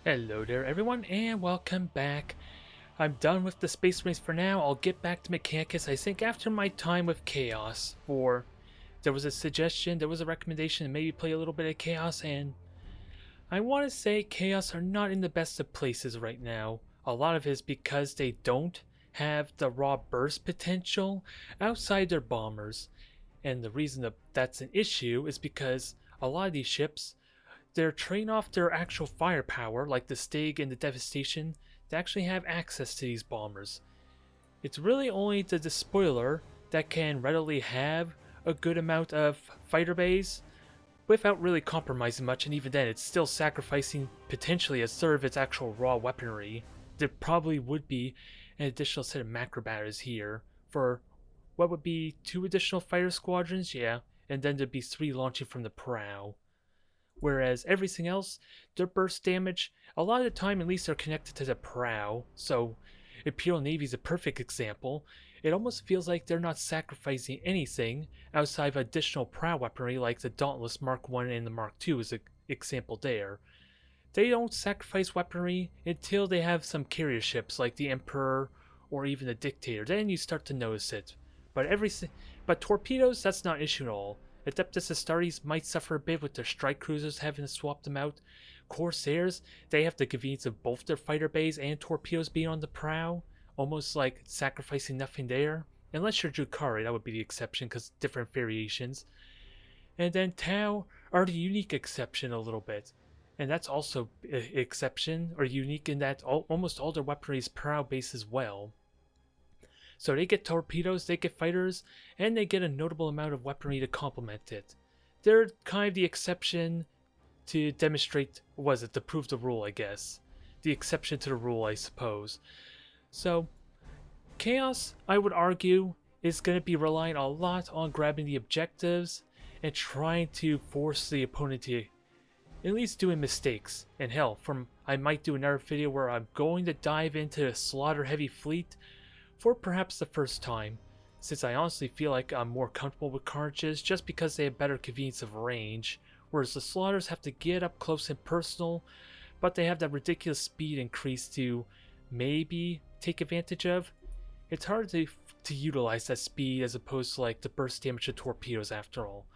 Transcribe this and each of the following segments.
Hello there everyone and welcome back. I'm done with the space race for now. I'll get back to Mechanicus I think after my time with Chaos. There was a suggestion, there was a recommendation to maybe play a little bit of Chaos, and I want to say Chaos are not in the best of places right now. A lot of it is because they don't have the raw burst potential outside their bombers. And the reason that that's an issue is because a lot of these ships, they're trading off their actual firepower, like the Stig and the Devastation, to actually have access to these bombers. It's really only the Despoiler that can readily have a good amount of fighter bays without really compromising much, and even then it's still sacrificing potentially a third of its actual raw weaponry. There probably would be an additional set of macro batteries here for what would be 2 additional fighter squadrons, yeah, and then there'd be 3 launching from the prow. Whereas everything else, their burst damage, a lot of the time at least they're connected to the prow, so Imperial Navy is a perfect example. It almost feels like they're not sacrificing anything outside of additional prow weaponry like the Dauntless Mark 1 and the Mark 2 is an example there. They don't sacrifice weaponry until they have some carrier ships like the Emperor or even the Dictator, then you start to notice it. But torpedoes, that's not an issue at all. Adeptus Astartes might suffer a bit with their strike cruisers having to swap them out. Corsairs, they have the convenience of both their fighter bays and torpedoes being on the prow, almost like sacrificing nothing there. Unless you're Drukhari, that would be the exception because different variations. And then Tau are the unique exception a little bit. And that's also an exception, or unique in that almost all their weaponry is prow based as well. So they get torpedoes, they get fighters, and they get a notable amount of weaponry to complement it. They're kind of the exception to demonstrate, to prove the rule, I guess. The exception to the rule, I suppose. So, Chaos, I would argue, is going to be relying a lot on grabbing the objectives and trying to force the opponent to at least doing mistakes. And hell, I might do another video where I'm going to dive into a slaughter heavy fleet for perhaps the first time, since I honestly feel like I'm more comfortable with Carnages just because they have better convenience of range, whereas the Slaughters have to get up close and personal, but they have that ridiculous speed increase to maybe take advantage of. It's hard to utilize that speed as opposed to like the burst damage of torpedoes after all.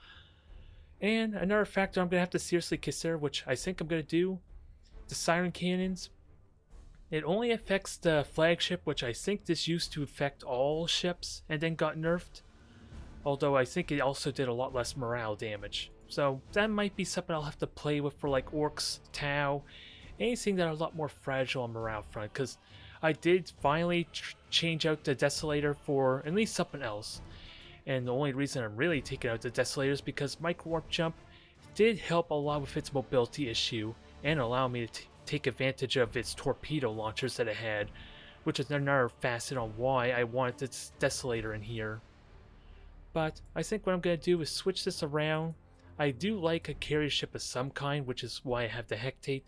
And another factor I'm going to have to seriously consider, which I think I'm going to do, the Siren Cannons. It only affects the flagship, which I think this used to affect all ships and then got nerfed. Although I think it also did a lot less morale damage. So that might be something I'll have to play with for like Orcs, Tau, anything that are a lot more fragile on morale front. Because I did finally change out the Desolator for at least something else. And the only reason I'm really taking out the Desolator is because Micro Warp Jump did help a lot with its mobility issue and allow me to take advantage of its torpedo launchers that it had, which is another facet on why I wanted this Desolator in here. But I think what I'm going to do is switch this around. I do like a carrier ship of some kind, which is why I have the Hectate.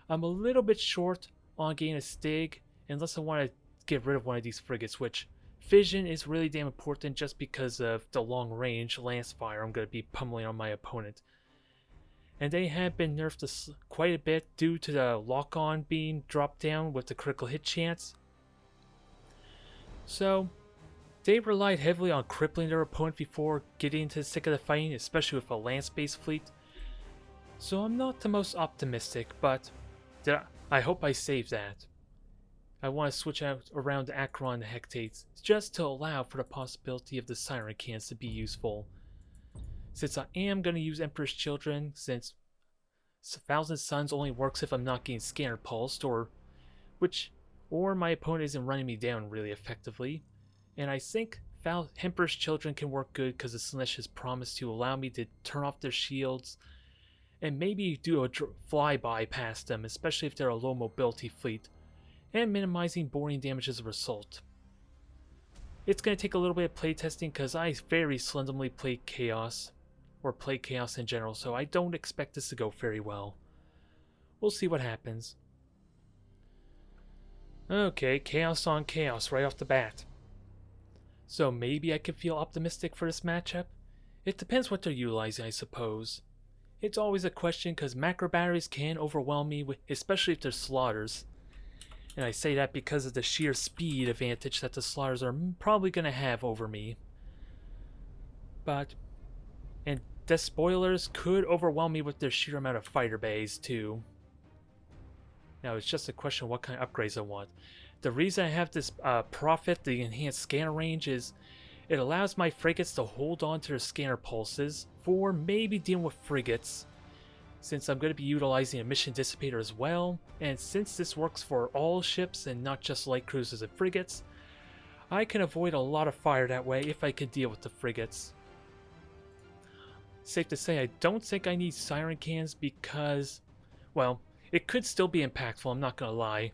I'm a little bit short on getting a Stig, unless I want to get rid of one of these frigates, which Fission is really damn important just because of the long range lance fire I'm going to be pummeling on my opponent. And they have been nerfed quite a bit due to the lock-on being dropped down with the critical hit chance. So, they relied heavily on crippling their opponent before getting into the thick of the fighting, especially with a lance-based fleet. So I'm not the most optimistic, but I hope I save that. I want to switch out around the Acheron and the Hectates, just to allow for the possibility of the Siren Cans to be useful. Since I am going to use Emperor's Children, since Thousand Suns only works if I'm not getting scanner pulsed, or my opponent isn't running me down really effectively. And I think Emperor's Children can work good because the Slaanesh has promised to allow me to turn off their shields and maybe do a flyby past them, especially if they're a low mobility fleet, and minimizing boarding damage as a result. It's going to take a little bit of playtesting because I very seldomly play Chaos, or play Chaos in general, so I don't expect this to go very well. We'll see what happens. Okay, Chaos on Chaos right off the bat. So maybe I can feel optimistic for this matchup? It depends what they're utilizing, I suppose. It's always a question because macro batteries can overwhelm me, especially if they're slaughters. And I say that because of the sheer speed advantage that the slaughters are probably going to have over me. And the spoilers could overwhelm me with their sheer amount of fighter bays too. Now it's just a question of what kind of upgrades I want. The reason I have this Profit, the enhanced scanner range, is it allows my frigates to hold on to their scanner pulses for maybe dealing with frigates, since I'm going to be utilizing a mission dissipator as well, and since this works for all ships and not just light cruisers and frigates, I can avoid a lot of fire that way if I can deal with the frigates. Safe to say I don't think I need siren cannons because, well, it could still be impactful, I'm not going to lie.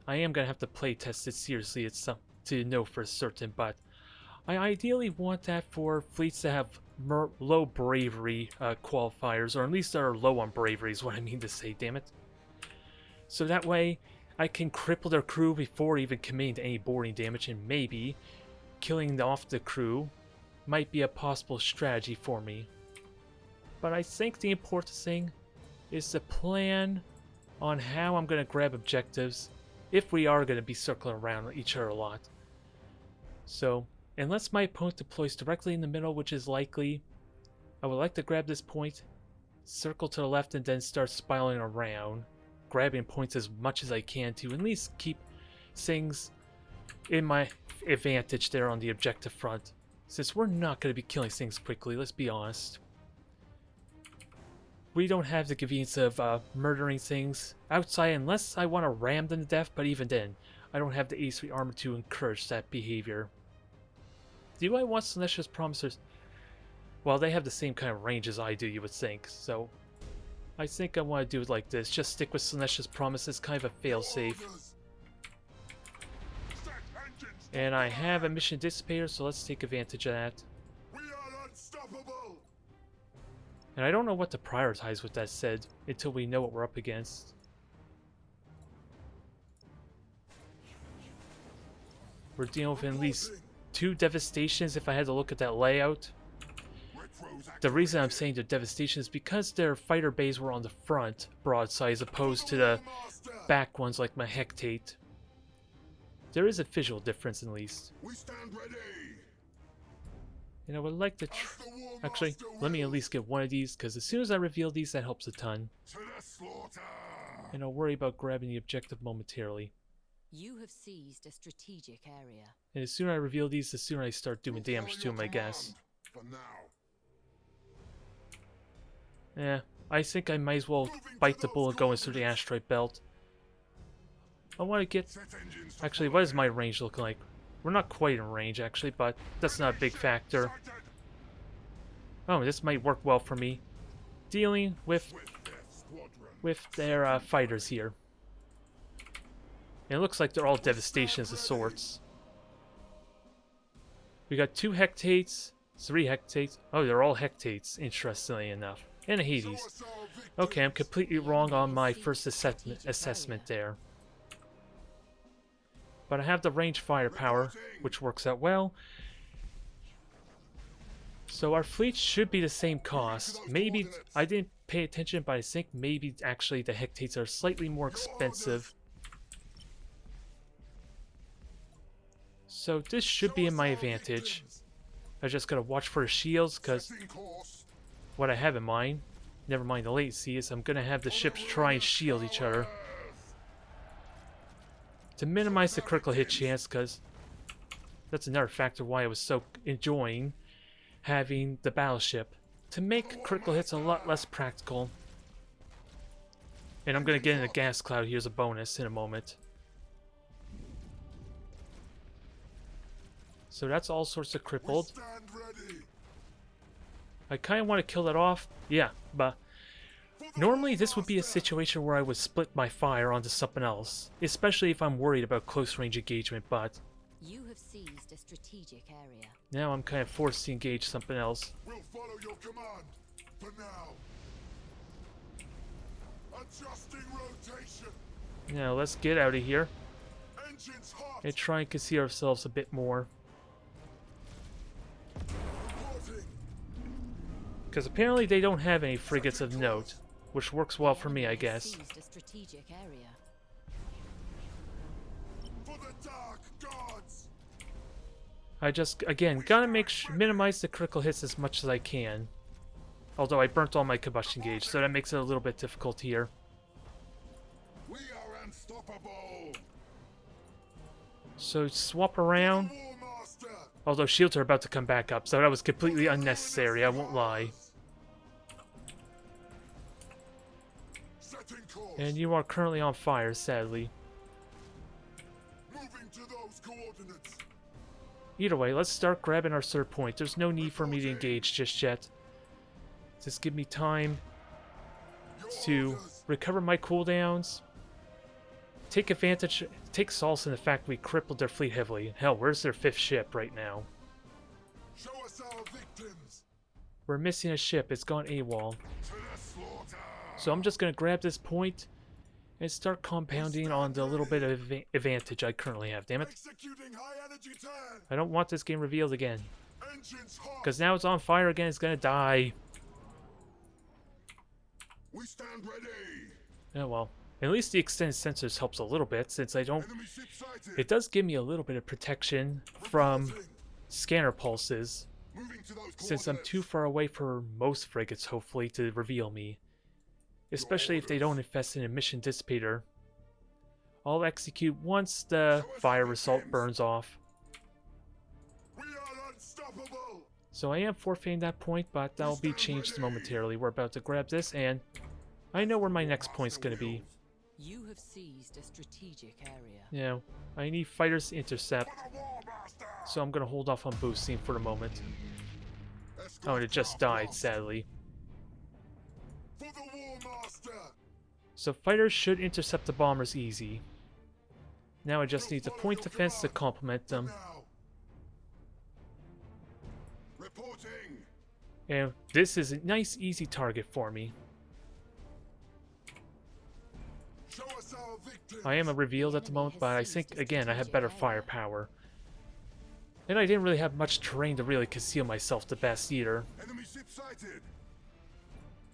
I am going to have to play test it seriously to know for certain, but I ideally want that for fleets that have low bravery qualifiers, or at least are low on bravery is what I mean to say, damn it. So that way I can cripple their crew before even committing to any boarding damage, and maybe killing off the crew might be a possible strategy for me. But I think the important thing is to plan on how I'm going to grab objectives if we are going to be circling around each other a lot. So, unless my opponent deploys directly in the middle, which is likely, I would like to grab this point, circle to the left, and then start spiraling around, grabbing points as much as I can to at least keep things in my advantage there on the objective front. Since we're not going to be killing things quickly, let's be honest. We don't have the convenience of murdering things outside unless I want to ram them to death, but even then, I don't have the A3 armor to encourage that behavior. Do I want Celestia's Promisers? Well, they have the same kind of range as I do, you would think, so I think I want to do it like this. Just stick with Celestia's Promises, kind of a failsafe. And I have a mission dissipator, so let's take advantage of that. And I don't know what to prioritize with that said, until we know what we're up against. We're dealing with at least 2 devastations if I had to look at that layout. The reason I'm saying the devastation is because their fighter bays were on the front broadside as opposed to the back ones like my Hectate. There is a visual difference at least. And I would like to actually, let me at least get one of these, because as soon as I reveal these, that helps a ton. And I'll worry about grabbing the objective momentarily. You have seized a strategic area. And as soon as I reveal these, the sooner I start doing damage to them, I guess. Yeah, I think I might as well bite the bullet going through the asteroid belt. I want to get... Actually, what does my range look like? We're not quite in range, actually, but that's not a big factor. Oh, this might work well for me. Dealing with their fighters here. And it looks like they're all devastations of sorts. We got 2 Hectates, 3 Hectates. Oh, they're all Hectates, interestingly enough. And a Hades. Okay, I'm completely wrong on my first assessment there. But I have the range firepower, which works out well. So our fleet should be the same cost. Maybe, I didn't pay attention, but I think maybe actually the Hectates are slightly more expensive. So this should be in my advantage. I just gotta watch for the shields, because what I have in mind, never mind the latency, is I'm gonna have the ships try and shield each other. To minimize the critical hit chance, because that's another factor why I was so enjoying having the battleship. To make critical hits a lot less practical. And I'm going to get in a gas cloud here as a bonus in a moment. So that's all sorts of crippled. I kind of want to kill that off. Yeah, but normally this would be a situation where I would split my fire onto something else, especially if I'm worried about close range engagement, but you have seized a strategic area. Now I'm kind of forced to engage something else. We'll follow your command for now. Adjusting rotation. Now let's get out of here Engines hot. and try and conceal ourselves a bit more. Reporting. Because apparently they don't have any frigates of note, which works well for me, I guess. Seized a strategic area. For the dark gods! I just, again, gotta minimize the critical hits as much as I can. Although I burnt all my combustion gauge, so that makes it a little bit difficult here. We are unstoppable! So swap around. War Master! Although shields are about to come back up, so that was completely unnecessary, I won't lie. Setting course. And you are currently on fire, sadly. Moving to those coordinates. Either way, let's start grabbing our third point. There's no need for me to engage just yet. Just give me time to recover my cooldowns. Take solace in the fact we crippled their fleet heavily. Hell, where's their 5th ship right now? Show us our victims. We're missing a ship. It's gone AWOL. To the slaughter. So I'm just going to grab this point and start compounding on the little bit of advantage I currently have. Damn it. Executing high energy turn. I don't want this game revealed again. Engines hot. Because now it's on fire again. It's going to die. We stand ready. Oh well. At least the extended sensors helps a little bit, since I don't... Enemy ship sighted. It does give me a little bit of protection from Reporting. scanner pulses, Moving to those since I'm coordinates. too far away for most frigates, hopefully, to reveal me. Especially if they don't infest an emission dissipator. I'll execute once the fire result burns off. We are unstoppable. So I am forfeiting that point, but that'll be changed momentarily. We're about to grab this, and I know where my next point's going to be. You have seized a strategic area. Yeah, I need fighters to intercept, For the War Master. so I'm going to hold off on boosting for the moment. Escort Oh, and it just died, sadly. For the War Master. So fighters should intercept the bombers easy. Now I just need the point defense to complement them. Now. Reporting. And this is a nice, easy target for me. Show us our victims. I am revealed at the moment, but I think, again, I have better firepower. And I didn't really have much terrain to really conceal myself the best either. Enemy ship sighted.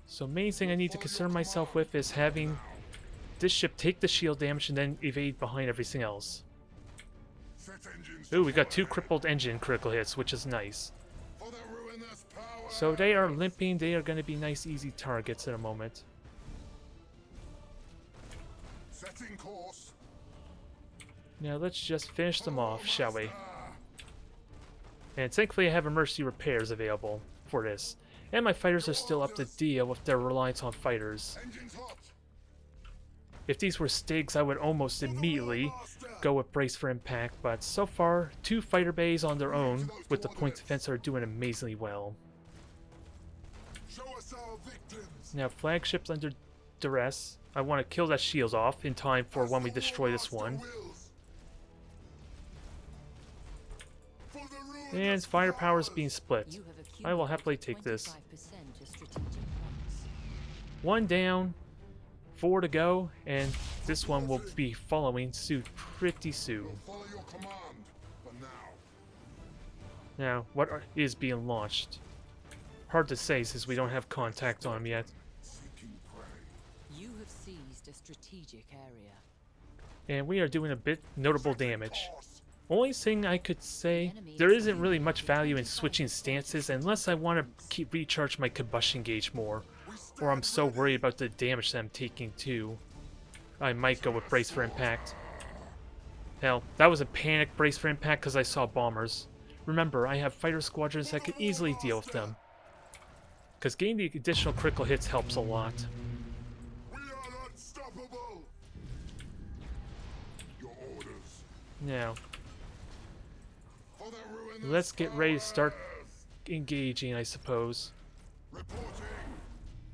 So main thing I need to concern myself with is having this ship take the shield damage and then evade behind everything else. Set engines. Ooh, we got 2 crippled engine critical hits, which is nice. For the ruinous power. So they are limping, they are going to be nice, easy targets in a moment. Setting course. Now let's just finish them off, shall we? Master. And thankfully I have emergency repairs available for this. And my fighters are still up to deal with their reliance on fighters. Engines hot. If these were Stigs, I would almost immediately go with Brace for Impact, but so far, 2 fighter bays on their own with the point defense are doing amazingly well. Show us our victims. Now flagships under duress. I want to kill that shield off in time for when we destroy this one. And firepower is being split. You have I will happily accumulated take this. 25% of strategic points. 1 down, 4 to go, and this one will be following suit pretty soon. Follow your command. For now. Now, what is being launched? Hard to say since we don't have contact on them yet. Seeking prey. You have seized a strategic area. And we are doing a bit notable damage. Course. Only thing I could say, there isn't really much value in switching stances unless I want to recharge my combustion gauge more. Or I'm so worried about the damage that I'm taking too. I might go with Brace for Impact. Hell, that was a panic Brace for Impact because I saw bombers. Remember, I have fighter squadrons that could easily deal with them. Because getting the additional critical hits helps a lot. We are unstoppable. Your orders. Now, For the ruinous let's get ready to start powers. engaging, I suppose. Reporting.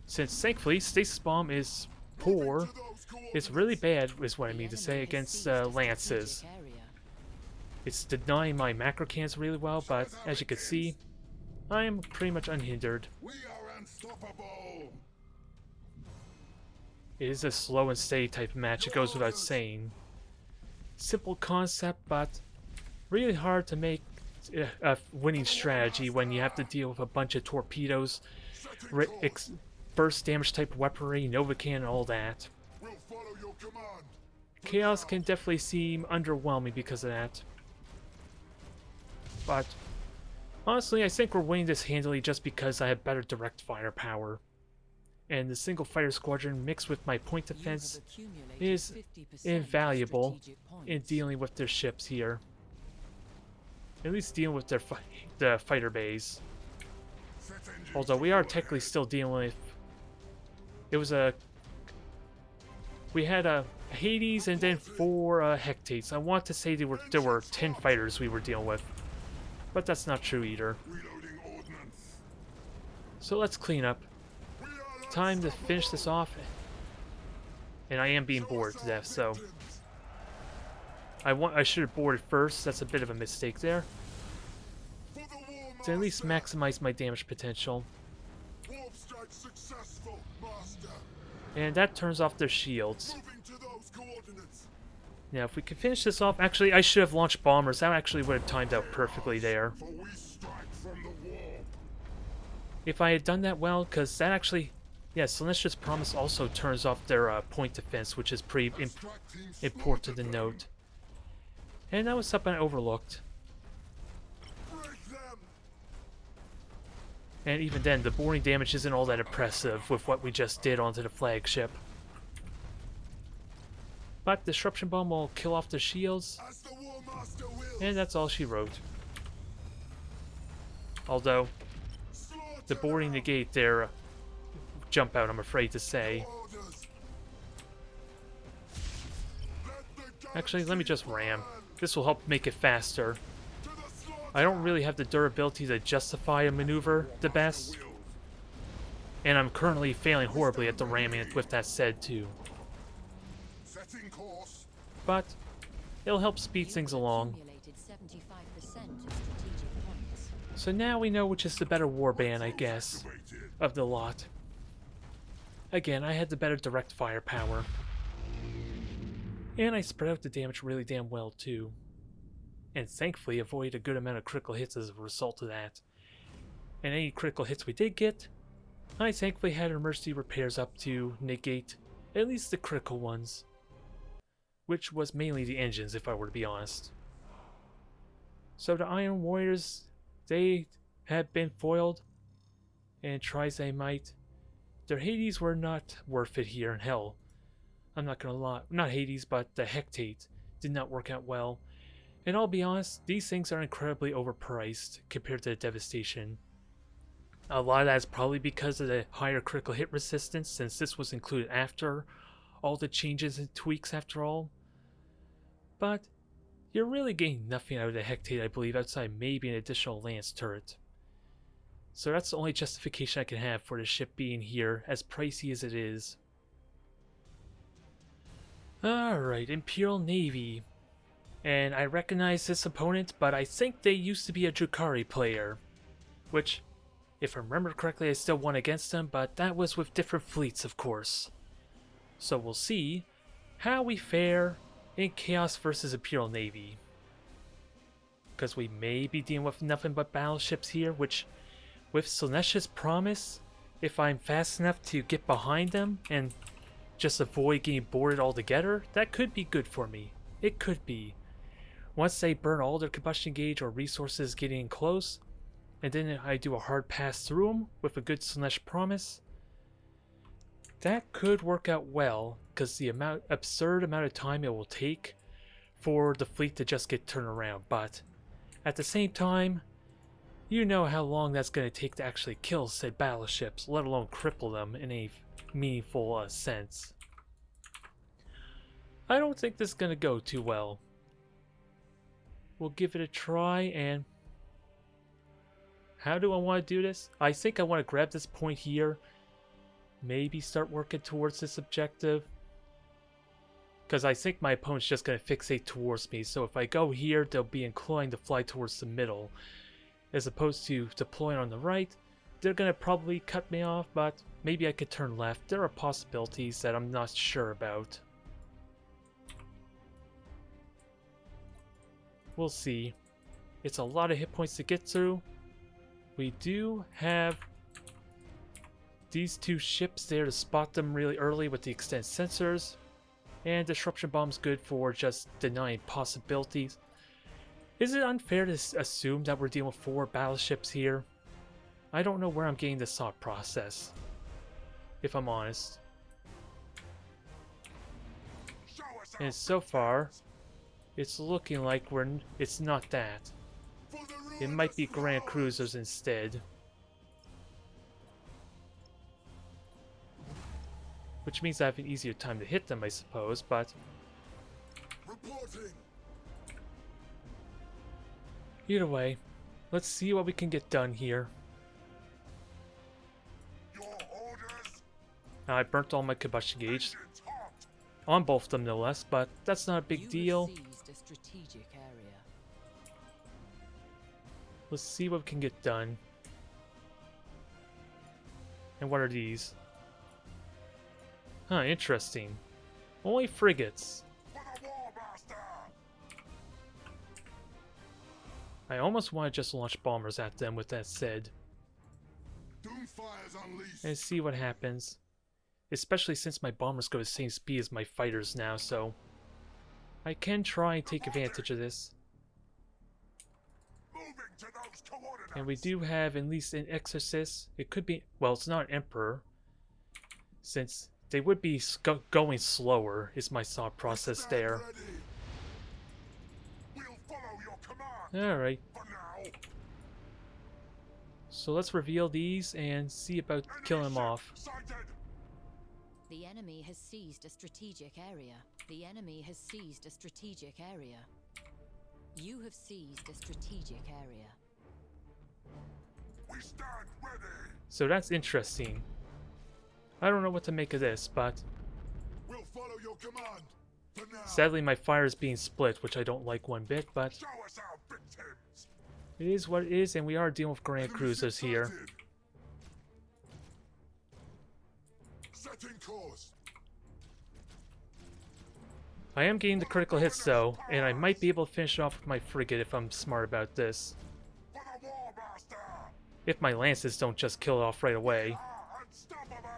Since thankfully, Stasis Bomb is poor, To those it's coordinates. really bad, is what I The mean to enemy say, has against seized a lances. strategic area. It's denying my macro cans really well, but as you can see, I am pretty much unhindered. We are unstoppable. It is a slow and steady type of match, it goes without saying. Simple concept, but really hard to make a winning strategy when you have to deal with a bunch of torpedoes burst damage type weaponry, Nova Cannon, all that. We'll follow your command. Chaos can definitely seem underwhelming because of that. But honestly, I think we're winning this handily just because I have better direct firepower. And the single fighter squadron mixed with my point defense is invaluable in dealing with their ships here. At least dealing with their the fighter bays. Although we are technically still dealing with... It was a... We had a Hades and then 4 Hectates. I want to say there were 10 fighters we were dealing with. But that's not true either. So let's clean up. Time to finish this off. And I am being bored to death, so... I should have boarded first. That's a bit of a mistake there. To at least maximize my damage potential. And that turns off their shields. Now, if we can finish this off... Actually, I should have launched bombers. That actually would have timed out perfectly there. If I had done that well, because that actually... Yeah, Celestia's Promise also turns off their point defense, which is pretty important to note. And that was something I overlooked. And even then, the boarding damage isn't all that impressive with what we just did onto the flagship. But Disruption Bomb will kill off the shields. And that's all she wrote. Although, the boarding negate their jump out, I'm afraid to say. Actually, let me just ram. This will help make it faster. I don't really have the durability to justify a maneuver the best. And I'm currently failing horribly at the ramming with that said too. But it'll help speed things along. So now we know which is the better warband, I guess, of the lot. Again, I had the better direct firepower. And I spread out the damage really damn well too. And thankfully avoided a good amount of critical hits as a result of that. And any critical hits we did get, I thankfully had emergency repairs up to negate at least the critical ones. Which was mainly the engines, if I were to be honest. So the Iron Warriors, they had been foiled. And try as they might, their Hades were not worth it here in hell. I'm not gonna lie, not Hades, but the Hectate did not work out well. And I'll be honest, these things are incredibly overpriced compared to the Devastation. A lot of that is probably because of the higher critical hit resistance, since this was included after all the changes and tweaks after all. But you're really getting nothing out of the Hectate, I believe, outside maybe an additional Lance turret. So that's the only justification I can have for the ship being here, as pricey as it is. Alright, Imperial Navy. And I recognize this opponent, but I think they used to be a Drukhari player. Which, if I remember correctly, I still won against them, but that was with different fleets, of course. So we'll see how we fare in Chaos versus Imperial Navy. Because we may be dealing with nothing but battleships here, which, with Celestia's Promise, if I'm fast enough to get behind them and just avoid getting boarded altogether, that could be good for me. It could be. Once they burn all their combustion gauge or resources getting close, and then I do a hard pass through them with a good Slanesh Promise, that could work out well, because the absurd amount of time it will take for the fleet to just get turned around. But at the same time, you know how long that's going to take to actually kill said battleships, let alone cripple them in a meaningful sense. I don't think this is going to go too well. We'll give it a try, and how do I want to do this? I think I want to grab this point here, maybe start working towards this objective, because I think my opponent's just going to fixate towards me, so if I go here, they'll be inclined to fly towards the middle, as opposed to deploying on the right. They're going to probably cut me off, but maybe I could turn left. There are possibilities that I'm not sure about. We'll see. It's a lot of hit points to get through. We do have these two ships there to spot them really early with the extended sensors. And disruption bomb's good for just denying possibilities. Is it unfair to assume that we're dealing with 4 battleships here? I don't know where I'm getting this thought process, if I'm honest. And so far, it's looking like it's not that. It might be Grand Cruisers instead. Which means I have an easier time to hit them, I suppose, but... Either way, let's see what we can get done here. Now, I burnt all my combustion gauge. On both of them, no less, but that's not a big deal. A strategic area. Let's see what we can get done. And what are these? Huh, interesting. Only frigates. I almost want to just launch bombers at them with that said. And see what happens. Especially since my bombers go the same speed as my fighters now, so... I can try and take advantage of this. And we do have at least an exorcist. It could be... well, it's not an emperor. Since they would be going slower, is my thought process there. Alright. So let's reveal these and see about killing them off. The enemy has seized a strategic area. The enemy has seized a strategic area. You have seized a strategic area. We stand ready. So that's interesting. I don't know what to make of this, but We'll follow your command. For now. sadly my fire is being split, which I don't like one bit, but Show us our victims. it is what it is, and we are dealing with Grand Enemy Cruisers here. sighted. Setting course. I am getting the critical hits though, and I might be able to finish it off with my frigate if I'm smart about this. For the War Master. If my lances don't just kill it off right away. Unstoppable.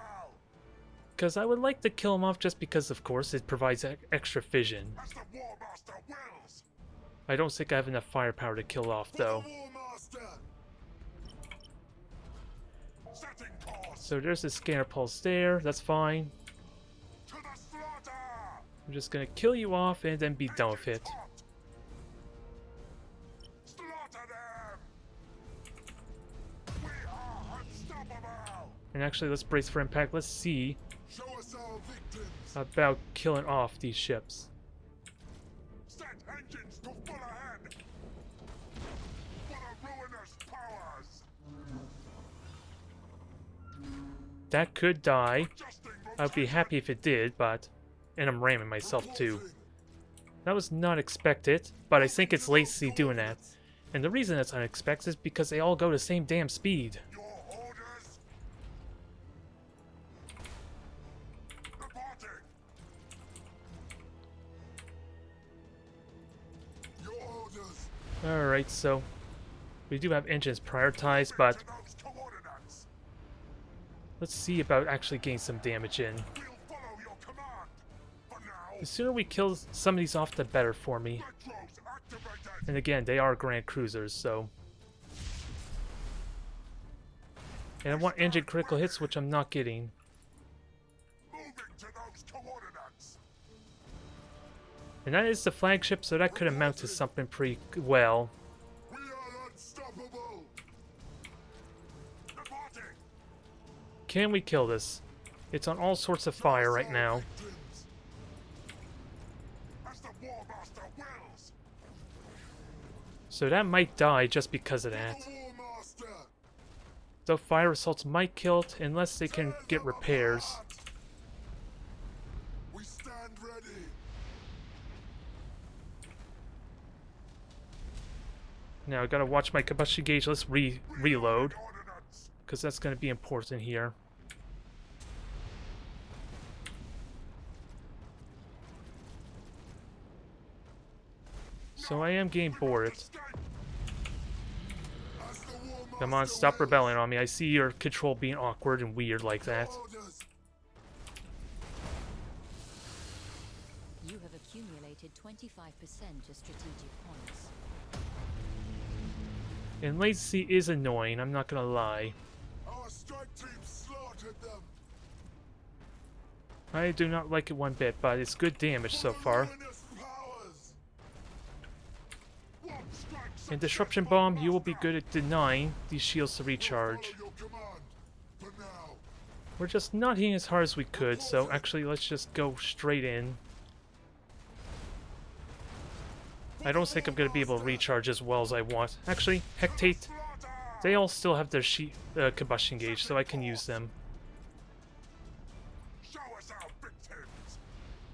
Because I would like to kill him off just because, of course, it provides extra fission. As the War Master wills. I don't think I have enough firepower to kill it off For though. the War Master. Setting course. So there's a scanner pulse there, that's fine. To the slaughter. I'm just gonna kill you off and then be done with it. Topped. Slaughter them. We are unstoppable. And actually, let's brace for impact. Let's see Show us our victims. about killing off these ships. Set engines to full ahead. For the ruinous powers. That could die. Adjusting I'd be happy if it did, but... and I'm ramming myself too. That was not expected, but I think it's latency doing that. And the reason it's unexpected is because they all go the same damn speed. Your orders. Reporting. Your orders. Alright, so... we do have engines prioritized, but... To those coordinates. let's see about actually getting some damage in. We'll follow your command. For now. The sooner we kill some of these off, the better for me. Retros activated. And again, they are Grand Cruisers, so... and I want engine critical hits, which I'm not getting. Moving to those coordinates. And that is the flagship, so that could amount to something pretty well. We are unstoppable. Reporting. Can we kill this? It's on all sorts of fire right now. Victims. As the War Master wills. So that might die just because of The that. War Master. Though fire assaults might kill it unless they can get repairs. We stand ready. Now I gotta watch my combustion gauge. Let's reload, Ordnance. because that's gonna be important here. So I am getting bored. Escape. As the War Come on, stop rebelling on me. I see your control being awkward and weird like that. Orders. You have accumulated 25% of strategic points. And latency is annoying, I'm not gonna lie. Our strike team slaughtered them. I do not like it one bit, but it's good damage so far. Ruinous powers. One strike And Disruption Bomb, you will be good at denying these shields to recharge. Follow your command. For now. We're just not hitting as hard as we could, so actually let's just go straight in. I don't think I'm going to be able to recharge as well as I want. Actually, Hectate, they all still have their combustion gauge, so I can use them. Show us our victims.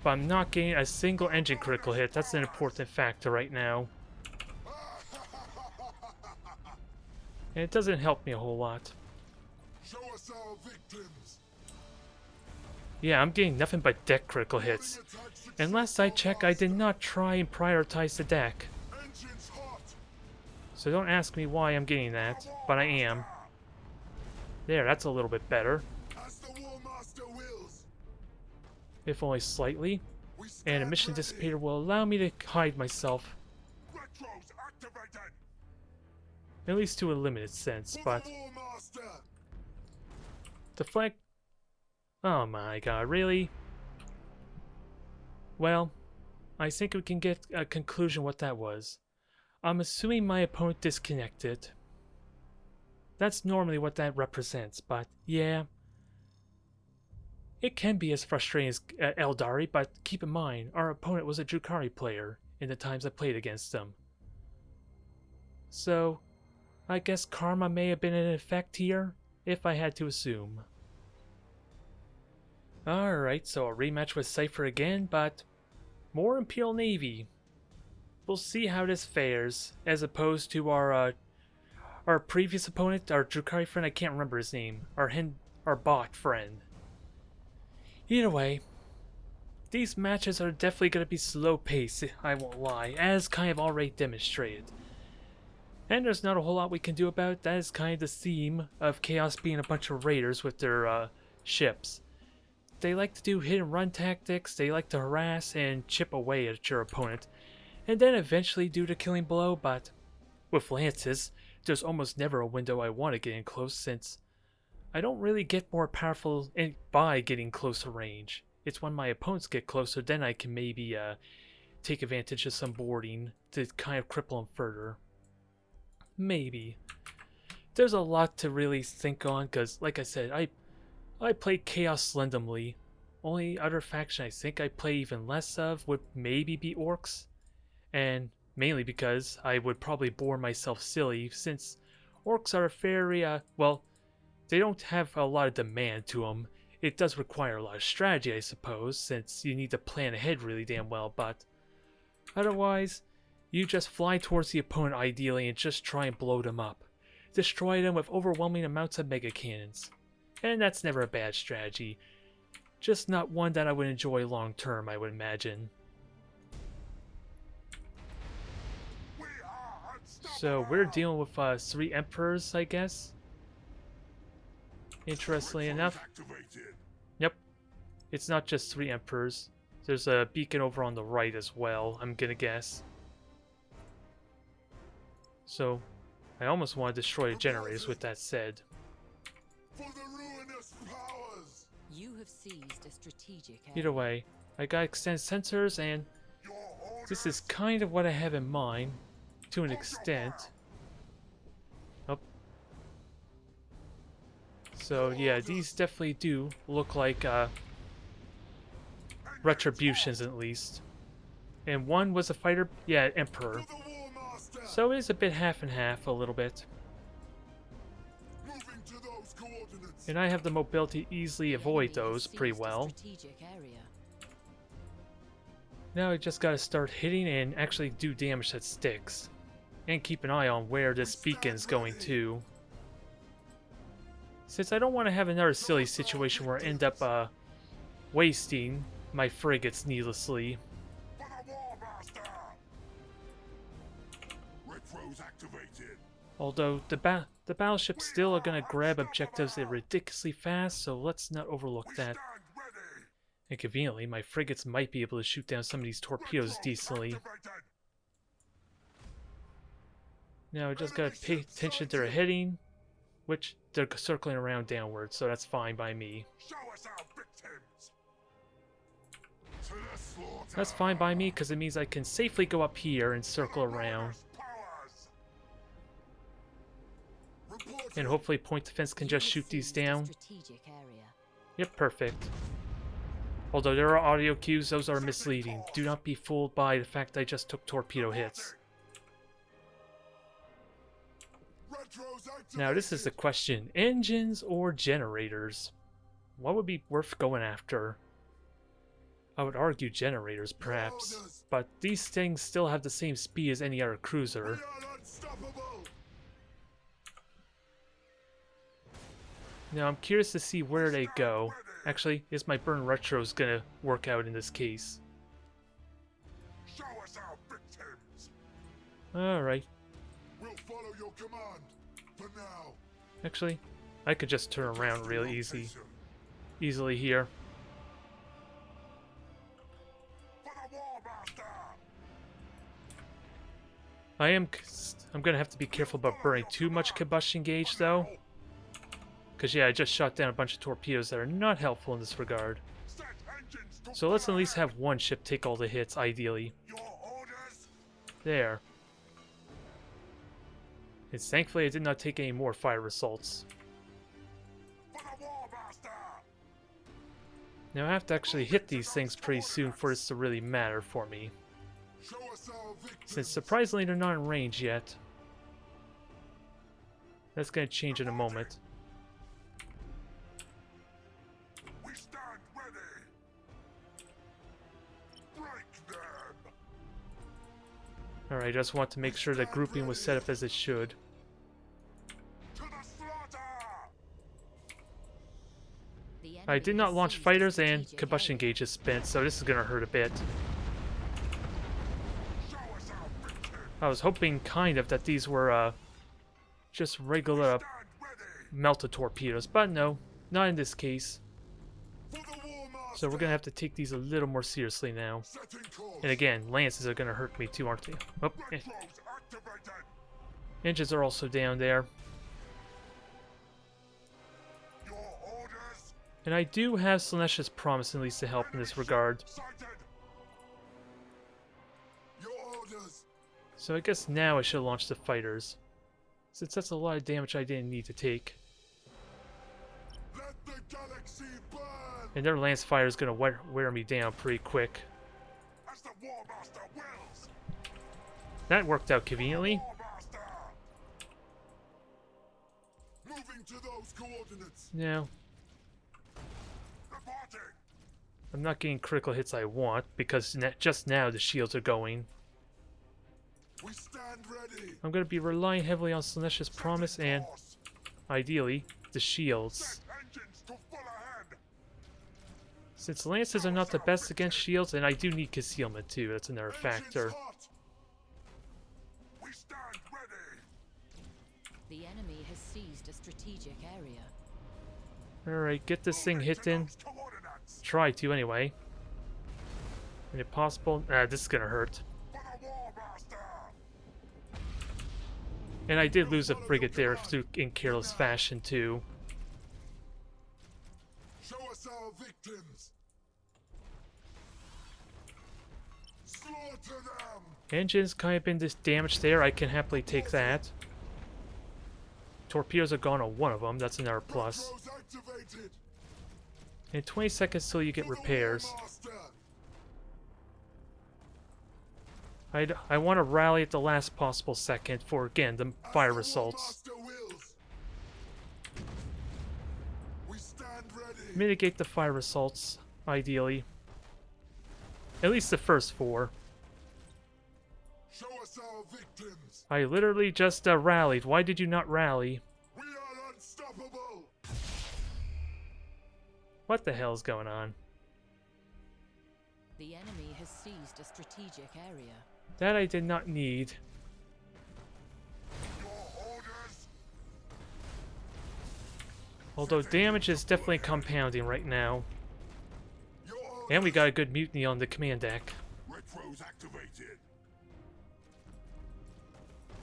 But I'm not getting a single engine critical hit. That's an important factor right now. And it doesn't help me a whole lot. Show us our victims. Yeah, I'm getting nothing but deck critical hits. And last I checked, I did not try and prioritize the deck. Engines hot. So don't ask me why I'm getting that, but I am. There, that's a little bit better. As the War Master wills. If only slightly. We And a stand mission ready. dissipator will allow me to hide myself. Retros activated. At least to a limited sense, For but the War Master. the flag... Oh my god, really? Well, I think we can get a conclusion what that was. I'm assuming my opponent disconnected. That's normally what that represents, but yeah. It can be as frustrating as Eldari, but keep in mind, our opponent was a Drukhari player in the times I played against them. So, I guess karma may have been in effect here, if I had to assume. Alright, so a rematch with Cypher again, but more Imperial Navy. We'll see how this fares, as opposed to our previous opponent, our Drukhari friend, I can't remember his name, our bot friend. Either way, these matches are definitely going to be slow paced, I won't lie, as kind of already demonstrated. And there's not a whole lot we can do about it. That is kind of the theme of Chaos being a bunch of raiders with their ships. They like to do hit and run tactics, they like to harass and chip away at your opponent, and then eventually do the killing blow, but with lances, there's almost never a window I want to get in close, since I don't really get more powerful by getting closer range. It's when my opponents get closer, then I can maybe take advantage of some boarding to kind of cripple them further. Maybe. There's a lot to really think on, because like I said, I play Chaos Slendomly. Only other faction I think I play even less of would maybe be Orcs. And mainly because I would probably bore myself silly, since Orcs are very, well, they don't have a lot of demand to them. It does require a lot of strategy, I suppose, since you need to plan ahead really damn well, but otherwise, you just fly towards the opponent ideally and just try and blow them up. Destroy them with overwhelming amounts of mega cannons. And that's never a bad strategy. Just not one that I would enjoy long term, I would imagine. We are unstoppable. So we're dealing with 3 Emperors, I guess. Interestingly enough, Activated. yep, it's not just 3 Emperors. There's a beacon over on the right as well, I'm gonna guess. So, I almost want to destroy the generators with that said. For the ruinous powers. You have seized a strategic area. Either way, I got extended sensors, and Your orders. this is kind of what I have in mind, to an extent. Oh. So yeah, these definitely do look like retributions at least. And one was a fighter, yeah, Emperor. For the War Master. So it is a bit half and half, a little bit. Moving to those coordinates. And I have the mobility to easily The avoid enemy has those pretty seized a well. strategic area. Now I just gotta start hitting and actually do damage that sticks. And keep an eye on where this beacon's going to. Since I don't want to have another silly situation where I end up wasting my frigates needlessly. For the War Master. Retros activated. Although the battleships still are gonna grab objectives at ridiculously fast, so let's not overlook that. Stand ready. And conveniently, my frigates might be able to shoot down some of these torpedoes decently. Activated. Now I just gotta pay attention to their heading, which they're circling around downward, so that's fine by me. Show us our victims. To the slaughter. That's fine by me because it means I can safely go up here and circle around. Powers. Reporting. And hopefully point defense can You just have shoot these seized a down. strategic area. Yep, perfect. Although there are audio cues, those are misleading. Do not be fooled by the fact I just took torpedo hits. Retros activated. Now this is the question, engines or generators? What would be worth going after? I would argue generators, perhaps. But these things still have the same speed as any other We cruiser. are unstoppable. Now I'm curious to see where they go. Actually, is my burn retros gonna work out in this case? Show us our victims. Alright. We'll follow your command. For now. Actually, I could just turn around real easily here. For the War Master. I'm gonna have to be careful about burning too much combustion gauge though. Because yeah, I just shot down a bunch of torpedoes that are not helpful in this regard. Set engines to So let's at full least ahead. have one ship take all the hits, ideally. Your orders. There. And thankfully I did not take any more fire assaults. For the War Master. Now I have to actually hit these things pretty soon for this to really matter for me. Show us our victims. Since surprisingly they're not in range yet. That's gonna change in a moment. We stand ready. Break them. Alright, I just want to make sure that grouping was set up as it should. To the slaughter. The I did enemy not has launch seized a fighters and strategic combustion area. gauge is spent, so this is gonna hurt a bit. Show us our victims. I was hoping kind of that these were just regular Stand ready. melted torpedoes, but no, not in this case. For the War Master. So we're gonna have to take these a little more seriously now. Setting course. And again, lances are gonna hurt me too, aren't they? Oh, Retros activated. engines are also down there. Your orders. And I do have Slaanesha's Promise at least to help in this regard. Sighted. Your orders. So I guess now I should launch the fighters. Since that's a lot of damage I didn't need to take. Let the galaxy burn. And their lance fire is gonna wear me down pretty quick. As the War Master wills. That worked out conveniently. War Master. Moving to those coordinates. Now, Reporting. I'm not getting critical hits I want because just now the shields are going. We stand ready. I'm going to be relying heavily on Slaanesha's Promise and, Course. ideally, the shields. Set engines to full ahead. Since lances are not the best against shields, and I do need concealment too, that's another factor. Engines hot. We stand ready. The enemy has seized a strategic area. Alright, get this thing hit in. Those coordinates. Try to, anyway. And if possible, this is going to hurt. For the War Master. And I did lose a frigate there in careless fashion too. Show us our victims. Slaughter them. Engines kind of been damaged there, I can happily take that. Torpedoes are gone on one of them, that's another plus. Retros activated. And 20 seconds till you get For the War repairs. Master. I want to rally at the last possible second for, again, the As fire the War assaults. Master wills. We stand ready. Mitigate the fire assaults, ideally. At least the first 4. Show us our victims. I literally just rallied. Why did you not rally? We are unstoppable. What the hell is going on? The enemy has seized a strategic area. That I did not need. Your orders. Although damage is definitely compounding right now. Your And we got a good mutiny on the command deck. retros activated.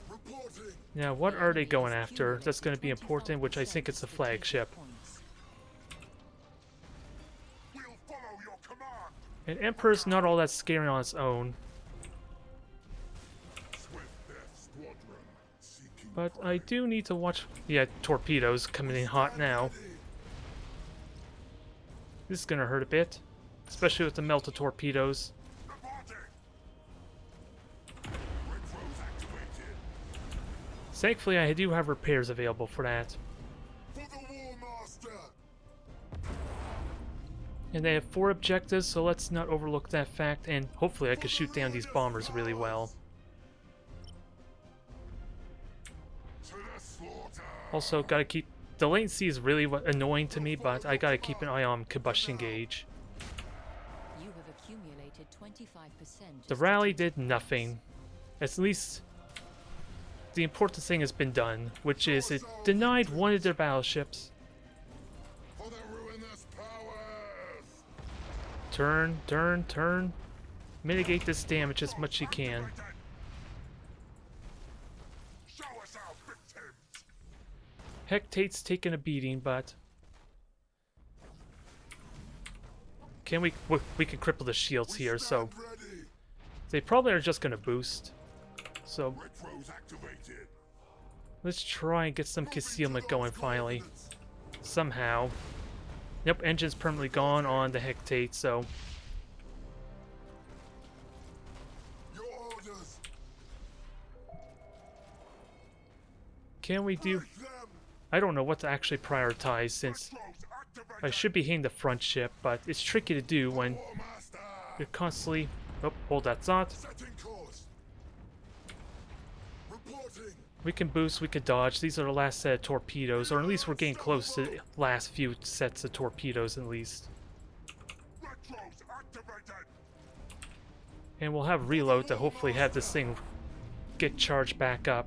Reporting. Now, what are they going after? That's going to be important, which I think it's the flagship. We'll follow your command. And Emperor's not all that scary on its own. Swift Death Squadron seeking But I do need to watch... Yeah, torpedoes coming in hot now. This is going to hurt a bit. Especially with the melted torpedoes. reporting. Retros activated. Thankfully, I do have repairs available for that. For the War Master. And they have 4 objectives, so let's not overlook that fact. And hopefully I can shoot down these bombers really well. To the slaughter. Also, gotta keep... The latency is really annoying to me, but I gotta keep an eye on combustion gauge. You have accumulated 25%. The rally did nothing. At least the important thing has been done, which is it denied one of their battleships. For the ruinous powers. Turn, turn, turn. Mitigate this damage as much as you can. Show us our victims. Hectate's taking a beating, but can we can cripple the shields here, so Stand ready. they probably are just gonna boost. So Retros activated. let's try and get some Moving to concealment those going finally. coordinates. Somehow. Yep, engine's permanently gone on the Hectate, so Your orders. can we do... Break them. I don't know what to actually prioritize since Retros activated. I should be hitting the front ship, but it's tricky to do when War Master. you're constantly... Oh, hold that thought. Setting course. Reporting. We can boost, we can dodge. These are the last set of torpedoes, or at least we're getting close to the last few sets of torpedoes at least. Retros activated. And we'll have reload to hopefully have this thing get charged back up.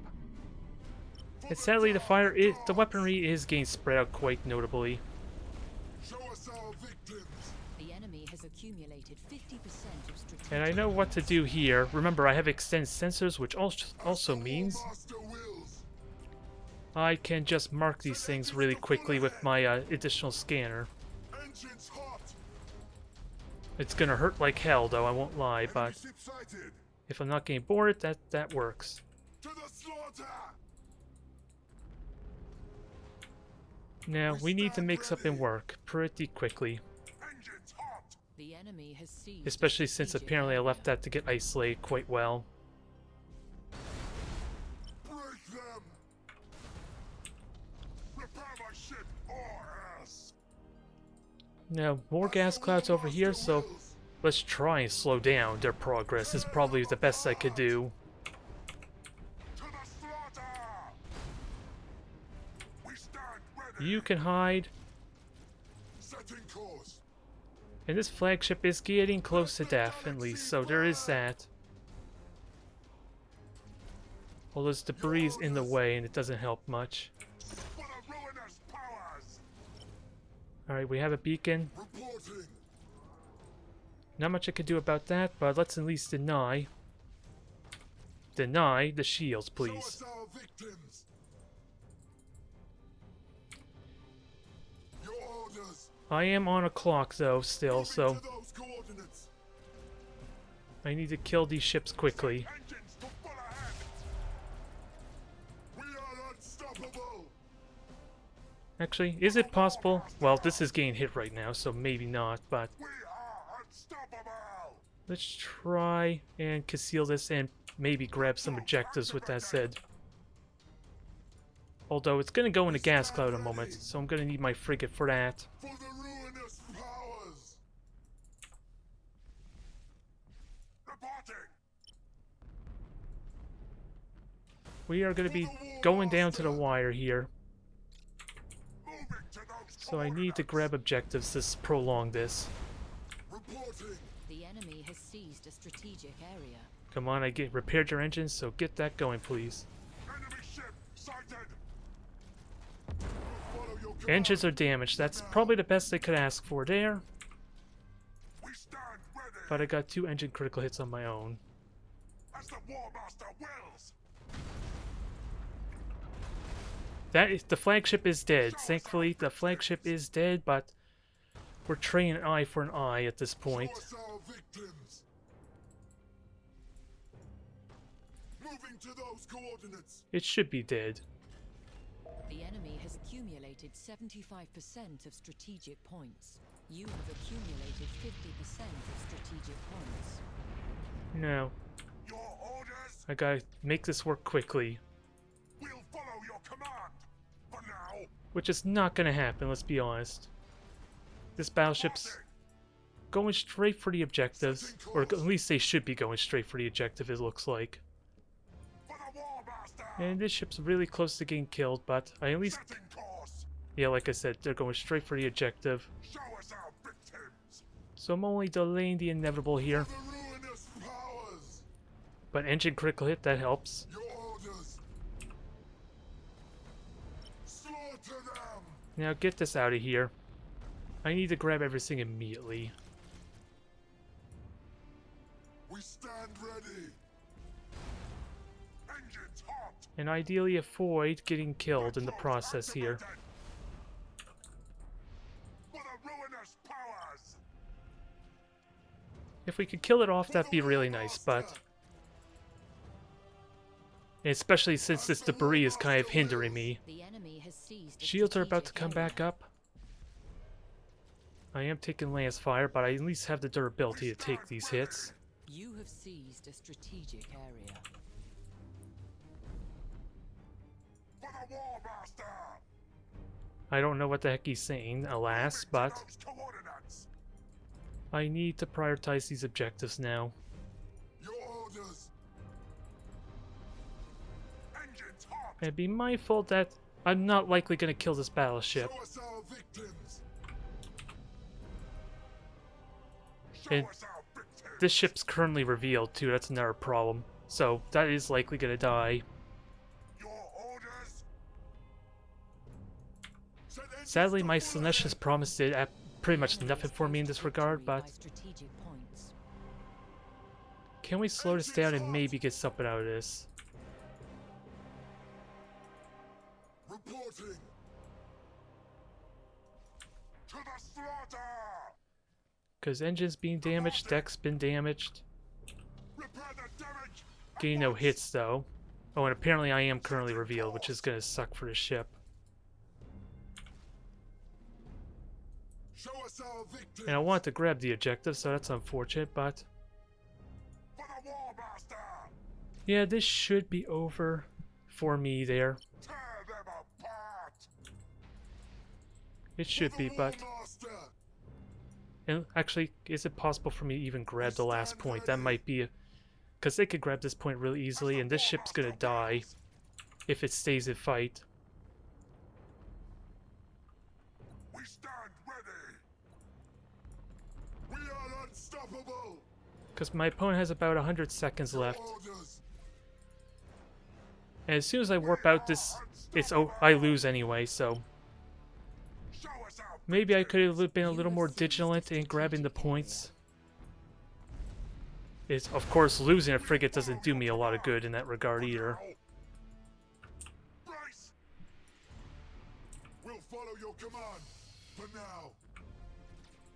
And sadly, the weaponry is getting spread out quite notably. Show us our victims. The enemy has accumulated 50% of strategic. And I know what to do here. Remember, I have extended sensors, which also means Master wills. I can just mark these things really quickly with my additional scanner. Engines hot. It's gonna hurt like hell, though, I won't lie, Enemy but ship sighted. if I'm not getting bored, that works. To the slaughter. Now, we need to make something work pretty quickly. Engines hot. The enemy has seized. Especially since apparently I left that to get isolated quite well. Break them. Repair my ship or else. Now, more gas clouds over here, so let's try and slow down their progress is probably the best I could do. To the slaughter. We stand ready. You can hide, Setting course. and this flagship is getting close to death at least, so there is that. All this debris is in the way and it doesn't help much. For the ruinous powers. Alright, we have a beacon. Reporting. Not much I could do about that, but let's at least deny the shields, Show please. us our victims. Your orders. I am on a clock though still, Moving so to those coordinates. I need to kill these ships quickly. Engines to full ahead. We are unstoppable. Actually, is it possible? Well, this is getting hit right now, so maybe not, but We are unstoppable. let's try and conceal this and maybe grab some objectives with that said. Although it's going to go in a gas cloud in a moment, so I'm going to need my frigate for that. For the ruinous powers. Reporting. We are going to be going down to the wire here, Moving to those so I need to grab objectives to prolong this. Reporting. The enemy has seized a strategic area. Come on, I repaired your engines, so get that going, please. Enemy ship sighted. Follow your Engines are damaged. That's probably the best they could ask for there. We stand ready. But I got 2 engine critical hits on my own. As the War Master wills. The flagship is dead. Thankfully, the flagship is dead, but we're trading an eye for an eye at this point. Show us our victims. Moving to those coordinates. It should be dead. The enemy has accumulated 75% of strategic points. You have accumulated 50% of strategic points. No. Your orders. I gotta make this work quickly. We'll follow your command. For now. Which is not gonna happen, let's be honest. This battleship's going straight for the objectives. Or at least they should be going straight for the objective, it looks like. For the War Master. And this ship's really close to getting killed, but I at least... Setting course. Yeah, like I said, they're going straight for the objective. Show us our victims. So I'm only delaying the inevitable here. The ruinous powers. But engine critical hit, that helps. Your orders. Slaughter them. Now get this out of here. I need to grab everything immediately. We stand ready. Engines hot. And ideally avoid getting killed in the process here. For the ruinous powers. If we could kill it off, that'd be really nice, but... Especially since this debris is kind of hindering me. The enemy has seized a Shields are about to strategic come area. back up. I am taking lance fire, but I at least have the durability to take these hits. You have seized a strategic area. For the War Master. I don't know what the heck he's saying, alas, but Those coordinates. I need to prioritize these objectives now. Your orders. Engines hot. And be mindful that I'm not likely going to kill this battleship. Show us our victims. And Show us our victims. this ship's currently revealed too, that's another problem. So that is likely going to die. Your orders. Set engines Sadly, to my full Slaanesh promise did pretty much Enemy nothing has for me in faced this regard, victory but by strategic points. can we slow this down and maybe get something out of this? Reporting. To the slaughter. Because engine's being damaged, deck's been damaged. Repair the damage. Getting no hits though. Oh, and apparently I am currently revealed, which is going to suck for the ship. Show us our victims. And I want to grab the objective, so that's unfortunate, but... For the War Master. Yeah, this should be over for me there. Tear them apart. It should be, but... War Master. And actually, is it possible for me to even grab the last point? That might be... Because they could grab this point really easily, and this ship's gonna die if it stays in fight. We stand ready. We are unstoppable. Because my opponent has about 100 seconds left. Orders. And as soon as I warp out this... I lose anyway, so... Show us our Maybe I could have been a little more vigilant in grabbing the points. It's, of course, losing a frigate doesn't do me a lot of good in that regard either. Brace. We'll follow your command. For now.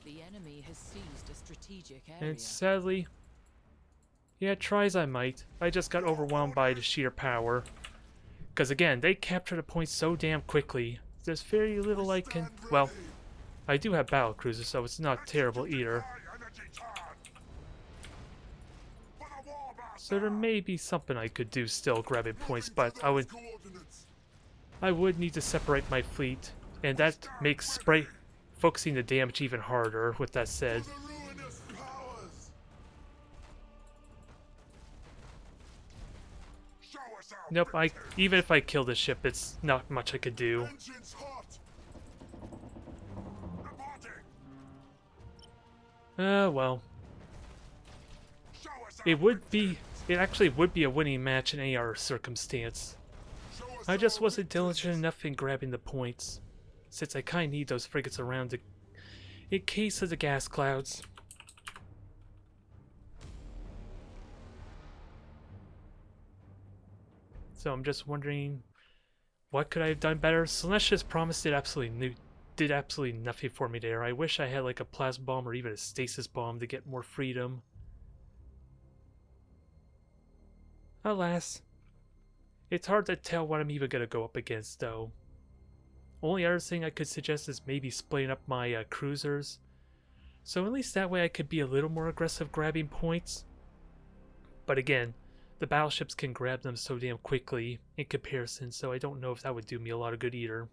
The enemy has seized a strategic area. And sadly... Yeah, try as I might. I just got overwhelmed by the sheer power. Because again, they capture the points so damn quickly. There's very little I can... Well, I do have battle cruisers, so it's not terrible either. So there may be something I could do still grabbing points, but I would need to separate my fleet, and that makes focusing the damage even harder, with that said. Nope, even if I kill this ship, it's not much I could do. Well. It actually would be a winning match in any other circumstance. I just wasn't diligent enough in grabbing the points. since I kind of need those frigates around in case of the gas clouds. So I'm just wondering, what could I have done better? Celestia's promise did absolutely nothing for me there. I wish I had like a plasma bomb or even a stasis bomb to get more freedom. Alas, it's hard to tell what I'm even going to go up against, though. Only other thing I could suggest is maybe splitting up my cruisers. So at least that way I could be a little more aggressive grabbing points. But again, the battleships can grab them so damn quickly in comparison, so I don't know if that would do me a lot of good either.